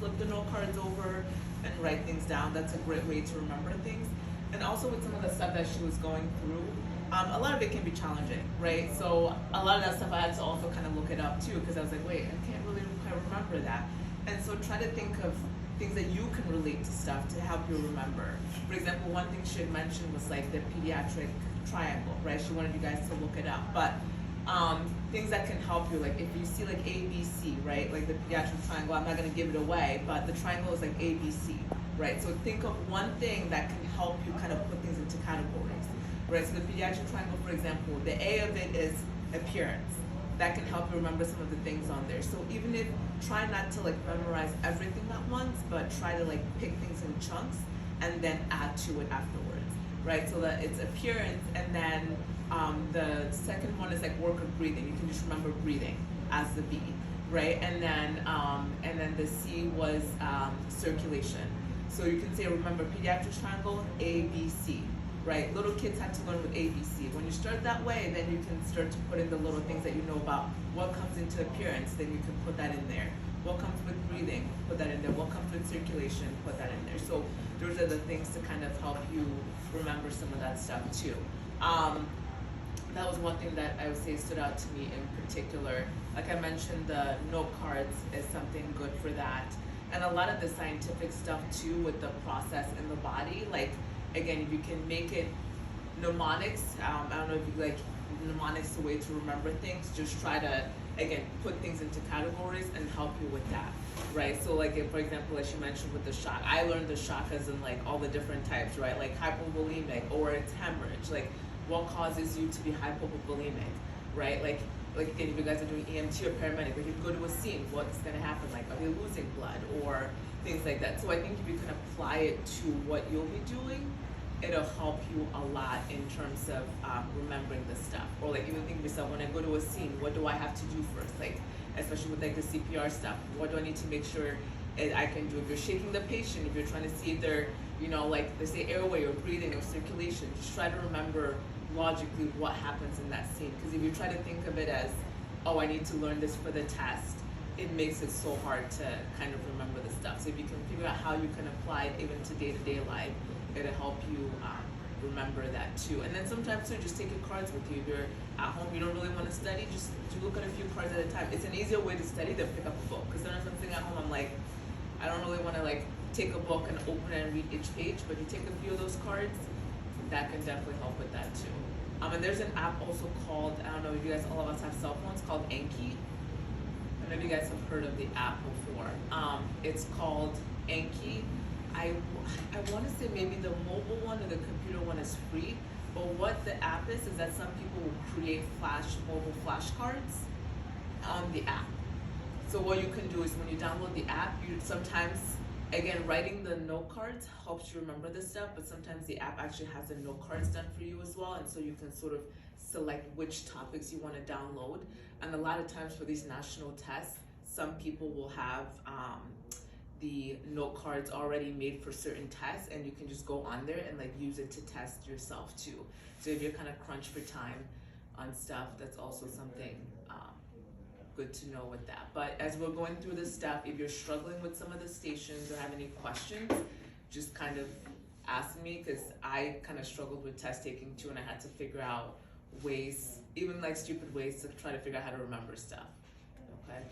flip the note cards over and write things down. That's a great way to remember things. And also with some of the stuff that she was going through, a lot of it can be challenging, right? So a lot of that stuff I had to also kind of look it up too, because I was like, wait, I can't really quite remember that. And so try to think of things that you can relate to stuff to help you remember. For example, one thing she had mentioned was like the pediatric triangle, right? She wanted you guys to look it up. But things that can help you, like if you see like ABC, right? Like the pediatric triangle, I'm not gonna give it away, but the triangle is like ABC, right? So think of one thing that can help you kind of put things into categories, right? So the pediatric triangle, for example, the A of it is appearance. That can help you remember some of the things on there. So even if, try not to like memorize everything at once, but try to like pick things in chunks and then add to it afterwards, right? So that it's appearance, and then the second one is like work of breathing. You can just remember breathing as the B, right? And then the C was circulation. So you can say, remember pediatric triangle, A, B, C, right? Little kids had to learn with ABC. When you start that way, then you can start to put in the little things that you know about. What comes into appearance, then you can put that in there. What comes with breathing, put that in there. What comes with circulation, put that in there. So those are the things to kind of help you remember some of that stuff too. That was one thing that I would say stood out to me in particular. Like I mentioned, the note cards is something good for that. And a lot of the scientific stuff too with the process in the body, like again, if you can make it mnemonics, I don't know if you like mnemonics, the way to remember things, just try to, again, put things into categories and help you with that, right? So like if, for example, as you mentioned with the shock, I learned the shock as in like all the different types, right? Like hypovolemic, or it's hemorrhage, like what causes you to be hypovolemic, right? Like again, if you guys are doing EMT or paramedic, like you go to a scene, what's gonna happen? Like, are they losing blood or things like that? So I think if you can apply it to what you'll be doing, it'll help you a lot in terms of remembering the stuff. Or like even think of yourself, when I go to a scene, what do I have to do first? Like, especially with like the CPR stuff, what do I need to make sure I can do? If you're shaking the patient, if you're trying to see if they're, you know, like they say airway or breathing or circulation, just try to remember logically what happens in that scene. Because if you try to think of it as, oh, I need to learn this for the test, it makes it so hard to kind of remember the stuff. So if you can figure out how you can apply it even to day-to-day life, it'll help you remember that too. And then sometimes too, just take your cards with you. If you're at home, you don't really want to study, just look at a few cards at a time. It's an easier way to study than pick up a book. Because sometimes I'm sitting at home, I'm like, I don't really want to like take a book and open it and read each page, but you take a few of those cards, that can definitely help with that too. And there's an app also called, I don't know if you guys, all of us have cell phones, called Anki. I don't know if you guys have heard of the app before. It's called Anki. I want to say maybe the mobile one or the computer one is free, but what the app is that some people will create mobile flashcards on the app. So what you can do is when you download the app, you sometimes, again, writing the note cards helps you remember this stuff, but sometimes the app actually has the note cards done for you as well, and so you can sort of select which topics you want to download. And a lot of times for these national tests, some people will have the note cards already made for certain tests, and you can just go on there and like use it to test yourself too. So if you're kind of crunched for time on stuff, that's also something good to know with that. But as we're going through this stuff, if you're struggling with some of the stations or have any questions, just kind of ask me, because I kind of struggled with test taking too, and I had to figure out ways, even like stupid ways, to try to figure out how to remember stuff. Okay.